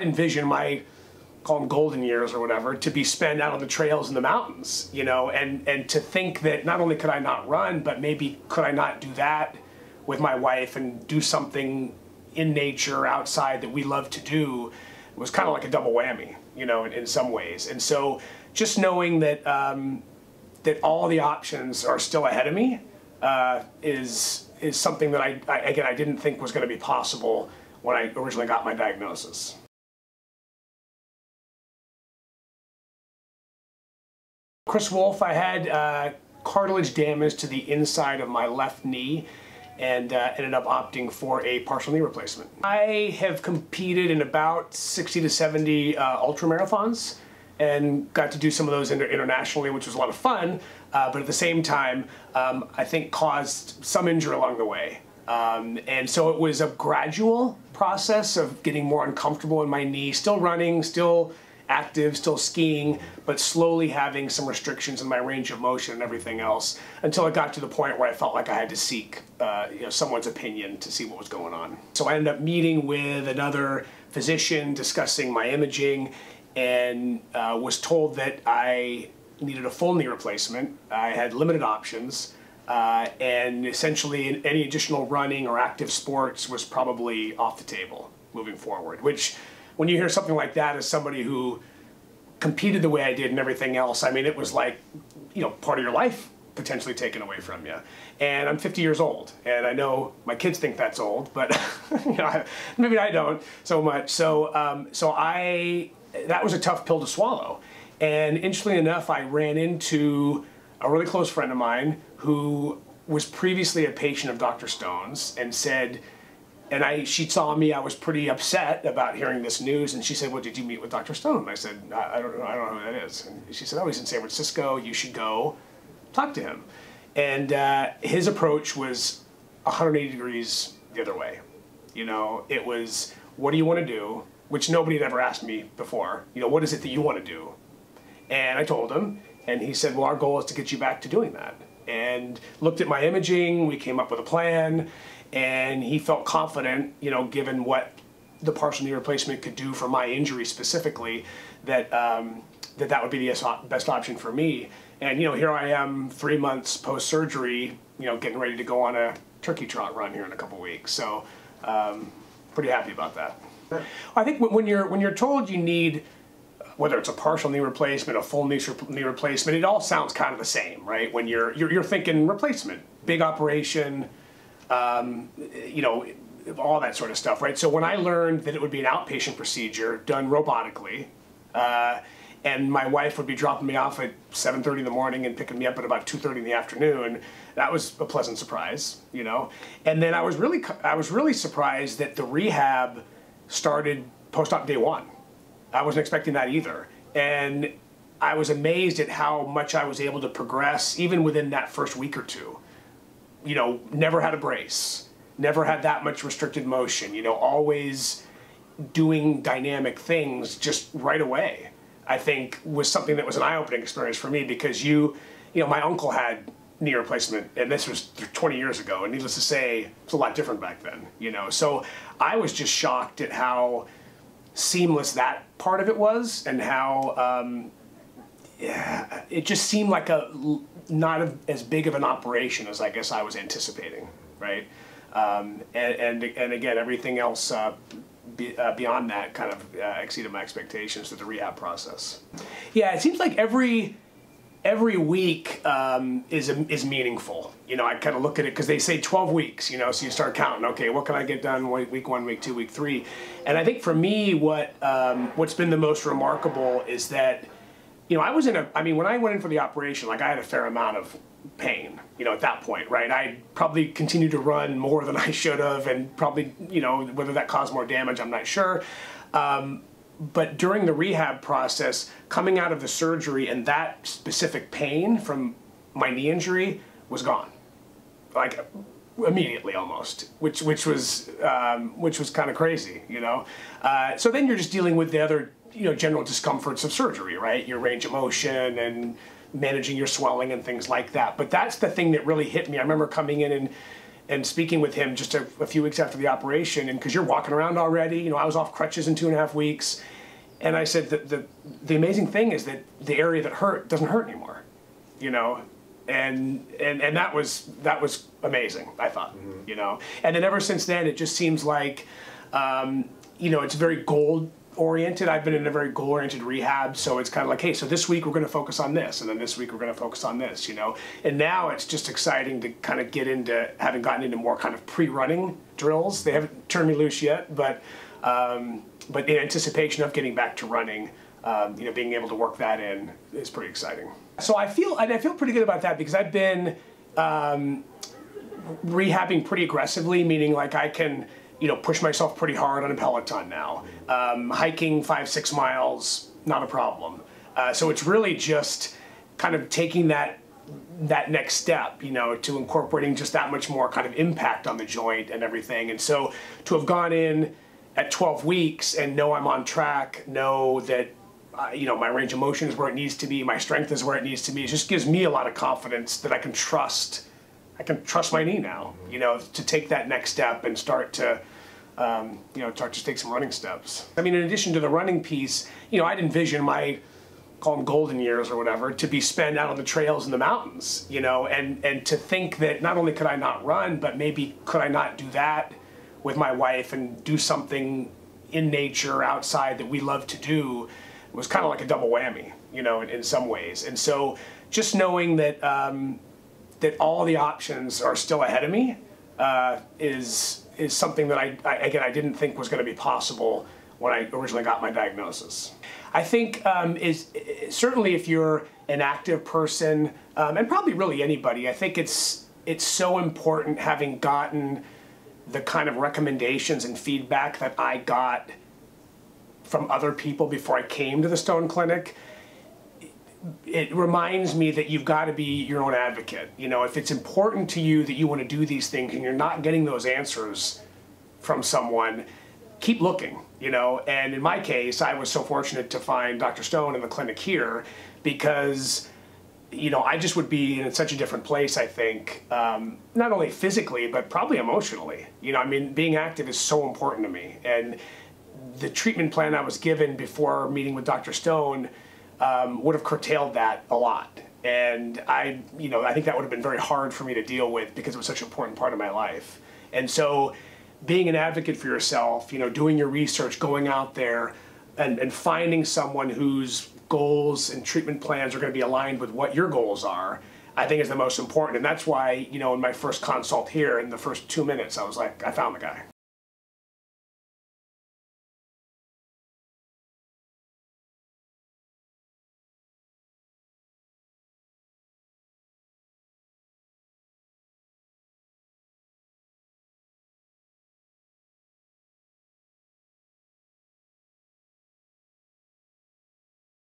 envision my, call them golden years or whatever, to be spent out on the trails in the mountains, you know, and to think that not only could I not run, but maybe could I not do that with my wife and do something in nature outside that we love to do was kind of like a double whammy, you know, in some ways. And so just knowing that that all the options are still ahead of me is something that I didn't think was going to be possible when I originally got my diagnosis. Chris Wolf, I had cartilage damage to the inside of my left knee and ended up opting for a partial knee replacement. I have competed in about 60 to 70 ultra marathons and got to do some of those internationally, which was a lot of fun, but at the same time, I think caused some injury along the way. And so it was a gradual process of getting more uncomfortable in my knee, still running, still active, still skiing, but slowly having some restrictions in my range of motion and everything else until it got to the point where I felt like I had to seek you know, someone's opinion to see what was going on. So I ended up meeting with another physician, discussing my imaging, and was told that I needed a full knee replacement. I had limited options, and essentially any additional running or active sports was probably off the table moving forward, which when you hear something like that as somebody who competed the way I did and everything else, I mean, it was like, you know, part of your life potentially taken away from you. And I'm 50 years old, and I know my kids think that's old, but you know, maybe I don't so much. So, that was a tough pill to swallow. And interestingly enough, I ran into a really close friend of mine who was previously a patient of Dr. Stone's and said, and she saw me, I was pretty upset about hearing this news, and she said, well, did you meet with Dr. Stone? And I said, I don't know who that is. And she said, oh, he's in San Francisco, you should go talk to him. And his approach was 180 degrees the other way. You know, it was, what do you want to do? Which nobody had ever asked me before. You know, what is it that you want to do? And I told him, and he said, well, our goal is to get you back to doing that. And looked at my imaging, we came up with a plan, and he felt confident, you know, given what the partial knee replacement could do for my injury specifically, that that would be the best option for me. And, you know, here I am 3 months post-surgery, you know, getting ready to go on a turkey trot run here in a couple weeks. So, pretty happy about that. I think when you're told you need, whether it's a partial knee replacement, a full knee replacement, it all sounds kind of the same, right? When you're thinking replacement, big operation, you know, all that sort of stuff, right? So when I learned that it would be an outpatient procedure done robotically, and my wife would be dropping me off at 7:30 in the morning and picking me up at about 2:30 in the afternoon, that was a pleasant surprise, you know. And then I was really surprised that the rehab started post-op day one. I wasn't expecting that either. And I was amazed at how much I was able to progress even within that first week or two. You know, never had a brace, never had that much restricted motion, you know, always doing dynamic things just right away, I think was something that was an eye-opening experience for me, because you know, my uncle had knee replacement, and this was 20 years ago, and needless to say, it's a lot different back then, you know. So I was just shocked at how seamless that part of it was, and how yeah, it just seemed like not as big of an operation as I guess I was anticipating, right? And again, everything else beyond that kind of exceeded my expectations through the rehab process. Yeah, it seems like every week is meaningful. You know, I kind of look at it because they say 12 weeks, you know, so you start counting, okay, what can I get done week 1, week 2, week 3? And I think for me, what's been the most remarkable is that, you know, I mean, when I went in for the operation, like I had a fair amount of pain, you know, at that point, right? I probably continued to run more than I should have, and probably, you know, whether that caused more damage, I'm not sure. But during the rehab process, coming out of the surgery, and that specific pain from my knee injury was gone, like immediately almost, which was kind of crazy, you know. So then you're just dealing with the other, you know, general discomforts of surgery, right? Your range of motion and managing your swelling and things like that. But that's the thing that really hit me. I remember coming in and speaking with him just a few weeks after the operation, and because you're walking around already, you know, I was off crutches in 2.5 weeks, and I said that the amazing thing is that the area that hurt doesn't hurt anymore, you know, and that was amazing, I thought, you know, and then ever since then it just seems like, you know, it's very goal-oriented. I've been in a very goal-oriented rehab, so it's kind of like, hey, so this week we're going to focus on this, and then this week we're going to focus on this, you know. And now it's just exciting to kind of get into, having gotten into more kind of pre-running drills. They haven't turned me loose yet, but in anticipation of getting back to running, you know, being able to work that in is pretty exciting. So I feel pretty good about that because I've been rehabbing pretty aggressively, meaning like I can, you know, push myself pretty hard on a Peloton now. Hiking 5-6 miles, not a problem. So it's really just kind of taking that next step, you know, to incorporating just that much more kind of impact on the joint and everything. And so to have gone in at 12 weeks and know I'm on track, know that, you know, my range of motion is where it needs to be, my strength is where it needs to be, it just gives me a lot of confidence that I can trust my knee now, you know, to take that next step and start to, you know, start to take some running steps. I mean, in addition to the running piece, you know, I'd envision my, call them golden years or whatever, to be spent out on the trails in the mountains, you know, and to think that not only could I not run, but maybe could I not do that with my wife and do something in nature outside that we love to do was kind of like a double whammy, you know, in some ways. And so just knowing that, that all the options are still ahead of me is something that I didn't think was going to be possible when I originally got my diagnosis. I think certainly if you're an active person, and probably really anybody, I think it's so important, having gotten the kind of recommendations and feedback that I got from other people before I came to the Stone Clinic. It reminds me that you've got to be your own advocate. You know, if it's important to you that you want to do these things and you're not getting those answers from someone, keep looking, you know. And in my case, I was so fortunate to find Dr. Stone in the clinic here because, you know, I just would be in such a different place, I think, not only physically, but probably emotionally. You know, I mean, being active is so important to me. And the treatment plan I was given before meeting with Dr. Stone would have curtailed that a lot. And you know, I think that would have been very hard for me to deal with because it was such an important part of my life. And so being an advocate for yourself, you know, doing your research, going out there and finding someone whose goals and treatment plans are going to be aligned with what your goals are, I think is the most important. And that's why, you know, in my first consult here, in the first 2 minutes, I was like, I found the guy.